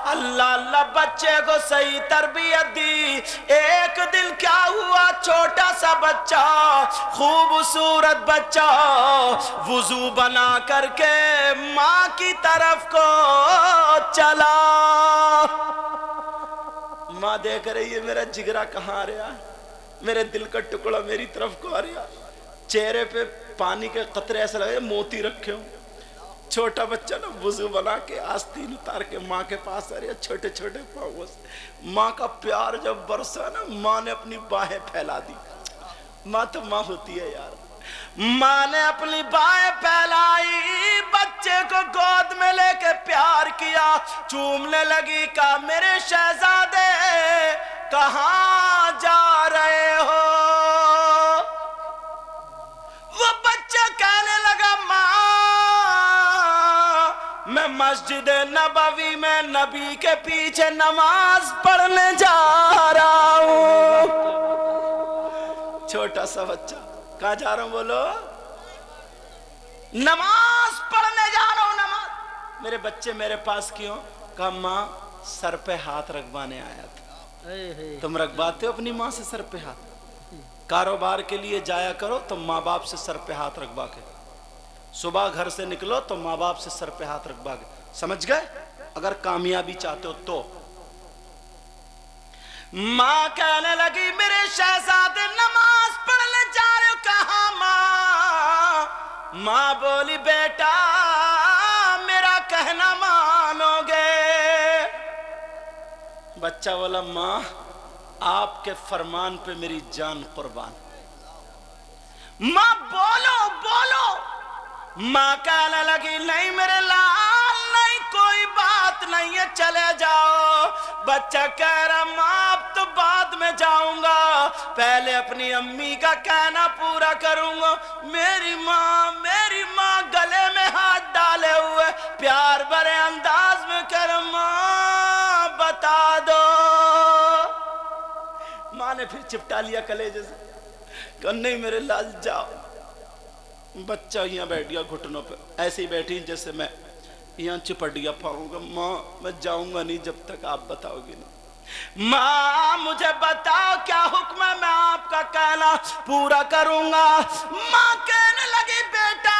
अल्लाह अल्लाह बच्चे को सही तरबियत दी। एक दिन क्या हुआ, छोटा सा बच्चा, खूबसूरत बच्चा, वुजू बना करके माँ की तरफ को चला। माँ देख रही है मेरा जिगरा कहाँ आ रहा, मेरे दिल का टुकड़ा मेरी तरफ को आ रहा। चेहरे पे पानी के कतरे ऐसे लगे मोती रखे हो। छोटा बच्चा ना वुजू बना के आस्तीन उतार के माँ के पास आ रहा, छोटे छोटे पाँव से। माँ का प्यार जब बरसा ना, माँ ने अपनी बाहें फैला दी। माँ तो माँ होती है यार। माँ ने अपनी बाहें फैलाई, बच्चे को गोद में लेके प्यार किया, चूमने लगी। कहा मेरे शहजादे कहाँ जा रहे हो? वो बच्चा कहने लगा माँ मैं मस्जिद नबवी में नबी के पीछे नमाज पढ़ने जा रहा हूँ। छोटा सा बच्चा, कहाँ जा रहा हूँ बोलो? नमाज पढ़ने जा रहा हूँ। नमाज। मेरे बच्चे मेरे पास क्यों? कहा माँ सर पे हाथ रखवाने आया था। तुम रखवाते हो अपनी माँ से सर पे हाथ? कारोबार के लिए जाया करो तो माँ बाप से सर पे हाथ रखवा के, सुबह घर से निकलो तो माँ बाप से सर पे हाथ रखवा के, समझ गए? अगर कामयाबी चाहते हो तो। माँ कहने लगी मेरे शहजादे नमाज पढ़ने जा रहे हो? कहाँ माँ? माँ बोली बेटा मेरा कहना मानोगे? बच्चा बोला माँ आपके फरमान पे मेरी जान कुर्बान। माँ बोलो बोलो। माँ कहने लगी नहीं मेरे लाल नहीं, कोई बात नहीं है, चले जाओ। बच्चा कह रहा माँ अब तो बाद में जाऊंगा, पहले अपनी अम्मी का कहना पूरा करूंगा। मेरी माँ गले में हाथ डाले हुए प्यार भरे अंदाज में कर माँ बता दो। माँ ने फिर चिपटा लिया कलेजे से, कहा नहीं मेरे लाल जाओ। बच्चा यहाँ बैठ गया घुटनों पे, ऐसे ही बैठी जैसे मैं यहाँ चिपट गया पाऊंगा। माँ मैं जाऊंगा नहीं जब तक आप बताओगे नहीं। माँ मुझे बताओ क्या हुक्म है, मैं आपका कहना पूरा करूंगा। माँ कहने लगी बेटा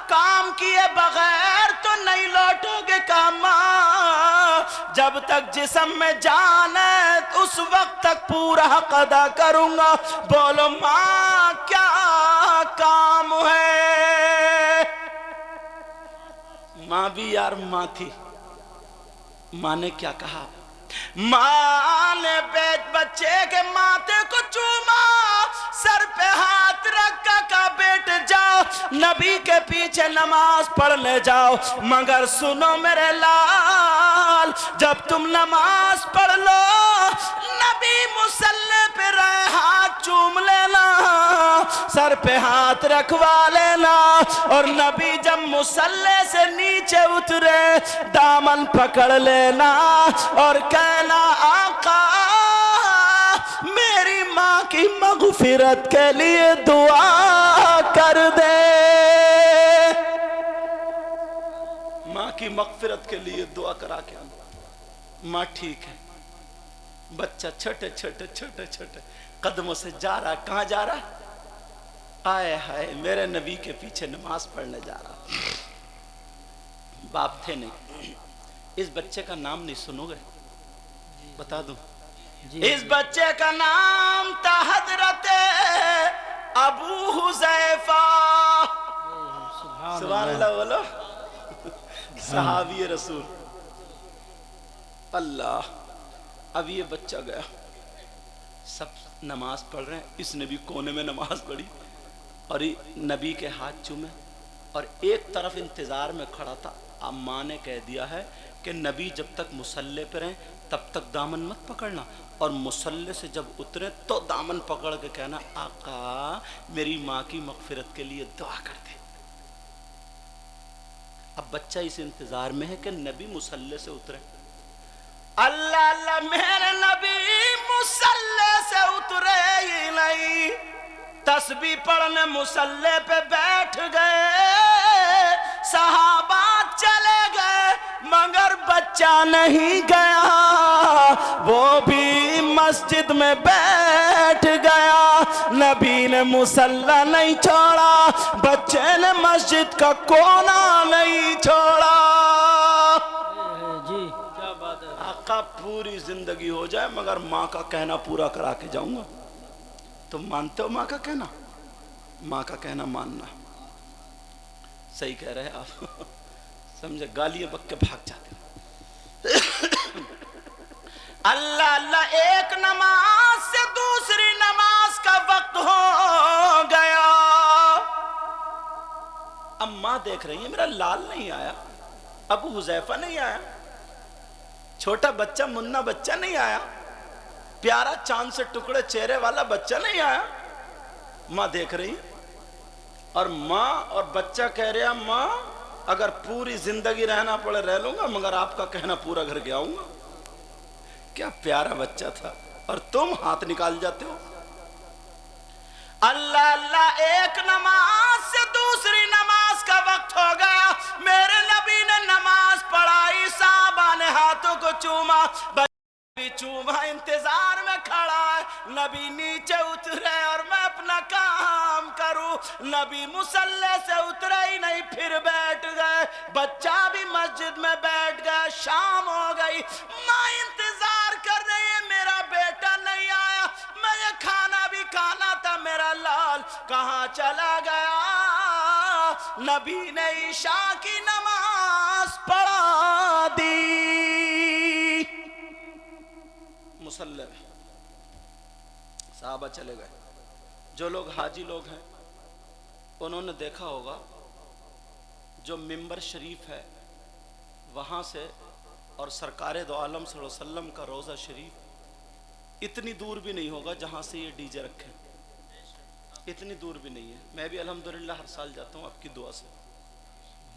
काम किए बगैर तो नहीं लौटोगे। काम जब तक जिस्म में जान है उस वक्त तक पूरा हक अदा करूंगा। बोलो माँ क्या काम है? माँ भी यार माँ थी। माँ ने क्या कहा? माँ ने बच्चे के माथे को चूमा, सर पे हाथ रखा, कहा बेटे जाओ नबी के पीछे नमाज पढ़ने जाओ। मगर सुनो मेरे लाल, जब तुम नमाज पढ़ लो नबी मुसल्ले पे रहे हाथ चूम लेना, सर पे हाथ रखवा लेना। और नबी जब मुसल्ले से नीचे उतरे दामन पकड़ लेना और कहना आका मेरी माँ की मग़फ़िरत के लिए दुआ कर दे। माँ की मग़फ़िरत के लिए दुआ करा के आना। माँ ठीक है। बच्चा छोटे छोटे छोटे छोटे कदमों से जा रहा है। कहाँ जा रहा है? आए हाय मेरे नबी के पीछे नमाज पढ़ने जा रहा। बाप थे नहीं। इस बच्चे का नाम नहीं सुनोगे? बता दूं? इस बच्चे का नाम था हजरत अबू हुज़ैफा। सुभान अल्लाह बोलो। सहाबी रसूल। अल्लाह। अब ये बच्चा गया, सब नमाज पढ़ रहे हैं, इसने भी कोने में नमाज पढ़ी और नबी के हाथ चूमे और एक तरफ इंतजार में खड़ा था। अब माँ ने कह दिया है कि नबी जब तक मुसल्ले पे रहें तब तक दामन मत पकड़ना, और मुसल्ले से जब उतरे तो दामन पकड़ के कहना आका मेरी माँ की मग़फ़िरत के लिए दुआ कर दे। अब बच्चा इस इंतजार में है कि नबी मुसल्ले से उतरे। अल्लाह अल्लाह मेरे नबी मुसल्ले से उतरे ही नहीं, तस्बीह पढ़ने मुसल्ले पे बैठ गए, सहाबा चले गए, मगर बच्चे बच्चा नहीं गया, वो भी मस्जिद में बैठ गया। नबी ने मुसल्ला नहीं छोड़ा, बच्चे ने मस्जिद का कोना नहीं छोड़ा। जी क्या बात है। आका पूरी जिंदगी हो जाए मगर माँ का कहना पूरा करा के जाऊंगा। तुम मानते हो माँ का कहना? माँ का कहना मानना। सही कह रहे हैं आप। समझे, गालियां बक के भाग जाते। अल्लाह अल्लाह, एक नमाज से दूसरी नमाज का वक्त हो गया। अब माँ देख रही है मेरा लाल नहीं आया, अबू हुजैफा नहीं आया, छोटा बच्चा मुन्ना बच्चा नहीं आया, प्यारा चांद से टुकड़े चेहरे वाला बच्चा नहीं आया। माँ देख रही है और माँ और बच्चा कह रहा, माँ अगर पूरी जिंदगी रहना पड़े रह लूंगा मगर आपका कहना पूरा करके आऊंगा। क्या प्यारा बच्चा था और तुम हाथ निकाल जाते हो। अल्लाह अल्लाह, एक नमाज से दूसरी नमाज का वक्त हो गया। मेरे नबी ने नमाज पढ़ाई, साहबा ने हाथों को चूमा, भी चूमा, इंतजार में खड़ा है। नबी नीचे उतरे और मैं अपना काम करूं। नबी मुसल्ले से उतरे ही नहीं, फिर बैठ गए। बच्चा भी मस्जिद में बैठ गया। शाम हो गई, माँ इंतजार कर रही है, मेरा बेटा नहीं आया। मुझे खाना भी खाना था, मेरा लाल कहाँ चला गया। नबी ने ईशा की नमाज पढ़ा दी। मुसल्ले में साहबा चले गए। जो लोग हाजी लोग हैं उन्होंने देखा होगा, जो मिंबर शरीफ है वहाँ से और सरकारे दो आलम सल्लल्लाहु अलैहि वसल्लम का रोज़ा शरीफ इतनी दूर भी नहीं होगा जहाँ से ये डीजे रखे, इतनी दूर भी नहीं है। मैं भी अल्हम्दुलिल्लाह हर साल जाता हूँ आपकी दुआ से।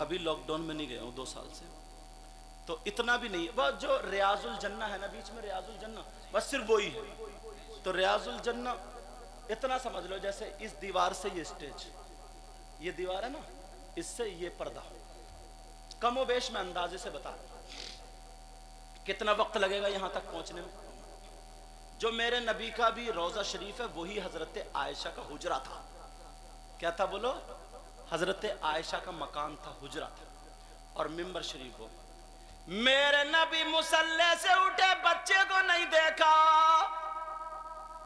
अभी लॉकडाउन में नहीं गया हूँ 2 साल से, तो इतना भी नहीं है। बस जो रियाजुल जन्ना है ना बीच में, रियाजुल जन्ना बस सिर्फ वही है। तो रियाजुल जन्ना इतना समझ लो जैसे इस दीवार से ये स्टेज, ये दीवार है ना, इससे ये पर्दा, कमो बेश में अंदाजे से बता कितना वक्त लगेगा यहाँ तक पहुँचने में। जो मेरे नबी का भी रोज़ा शरीफ है वही हजरत आयशा का हुजरा था। क्या था बोलो? हजरत आयशा का मकान था, हुजरा था, और मिंबर शरीफ वो। मेरे नबी मुसल्ले से उठे, बच्चे को नहीं देखा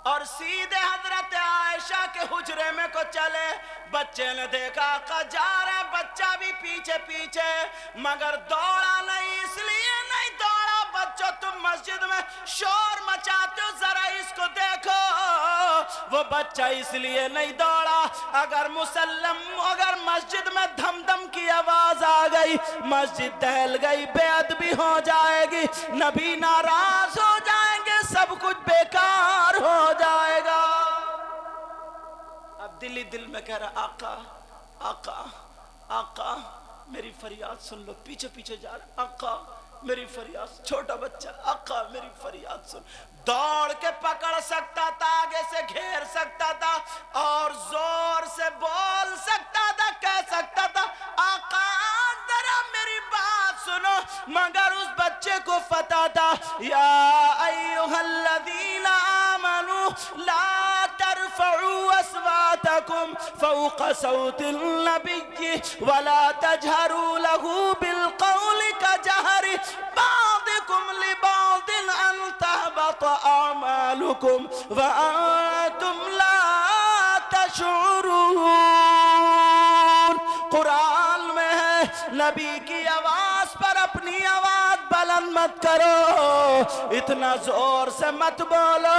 और सीधे हजरत आयशा के हुजरे में को चले। बच्चे ने देखा का जा रहा, बच्चा भी पीछे पीछे, मगर दौड़ा नहीं। इसलिए नहीं दौड़ा, बच्चों तुम मस्जिद में शोर मचाते हो, जरा इसको देखो। वो बच्चा इसलिए नहीं दौड़ा, अगर मस्जिद में धम धम की आवाज आ गई, मस्जिद दहल गई, बेअदबी हो जाएगी, नबी नाराज हो जाएंगे, सब कुछ बेकार हो जाएगा। अब दिल ही दिल में कह रहा, आका आका आका मेरी फरियाद सुन लो। पीछे पीछे जा रहा, आका मेरी फरियाद, छोटा बच्चा, आका मेरी फरियाद सुन। दौड़ के पकड़ सकता था, आगे से घेर सकता था और जोर से बोल सकता था, कह सकता था, आका जरा मेरी बात सुनो, मगर उस बच्चे को पता था, या अय्युहल्लज़ीना आमनू ला तरफऊ अस्वातकुम फौqa सौतिन नबिय्यि वला तजहरू लहू बिलक़ौलि कजहरि बादिकुम लिबादिन अन तहबत अअमालुकुम व अंतुम ला तशऊरून। कुरान में है, नबी की आवाज पर अपनी आवाज बुलंद मत करो, इतना जोर से मत बोलो।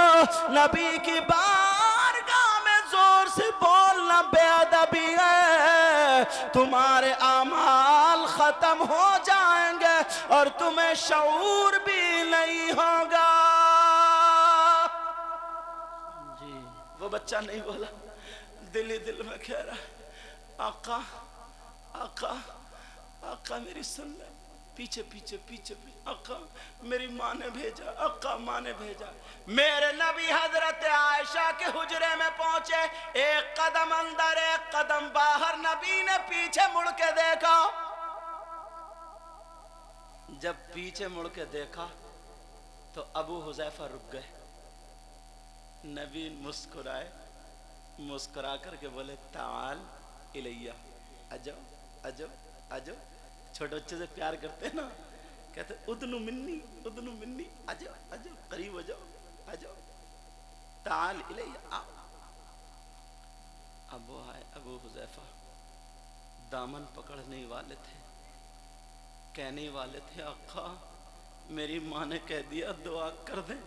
नबी की बारगाह में जोर से बोलना बेअदबी है। तुम्हारे अमाल खत्म हो जाएंगे और तुम्हें शऊर भी नहीं होगा। जी वो बच्चा नहीं बोला, दिल ही दिल में कह रहा है, आका आका आका मेरी सुन ले। पीछे पीछे पीछे पीछे, आका मेरी माँ ने भेजा, आका माँ ने भेजा। मेरे नबी हजरत आयशा के हुजरे में पहुंचे, एक कदम अंदर एक कदम बाहर। नबी ने पीछे मुड़ के देखा, جب پیچھے مڑ کے دیکھا تو ابو حذیفہ رک گئے. نبی مسکرائے, مسکرا کر کے بولے تعال الیہ, اجو اجو اجو. چھوٹے بچے سے پیار کرتے ہیں نا, کہتے ادنو منی, اجو اجو قریب ہو جاؤ, اجو تعال الیہ, آؤ. ابو آئے, ابو حذیفہ دامن پکڑنے والے تھے, کہنے والے تھے آقا میری ماں نے کہہ دیا دعا کر دیں,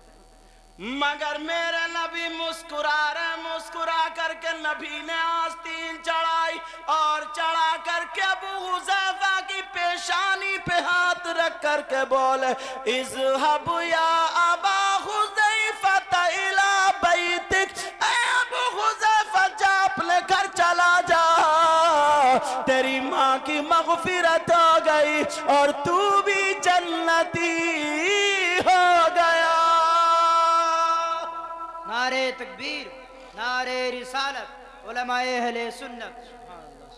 مگر میرے نبی مسکرا رہے. مسکرا کر کے نبی نے آستین چڑھائی اور چڑھا کر کے ابو حذیفہ کی پیشانی پہ ہاتھ رکھ کر کے بولے اذهب یا ابا حذیفہ الی بیتک, اے ابو حذیفہ جا اپنے گھر چلا جا, تیری ماں کی مغفرت ہو گئی اور تو بھی جنتی ہو گیا. نعرہ تکبیر, نعرہ رسالت, علماء اہل سنت. سبحان اللہ.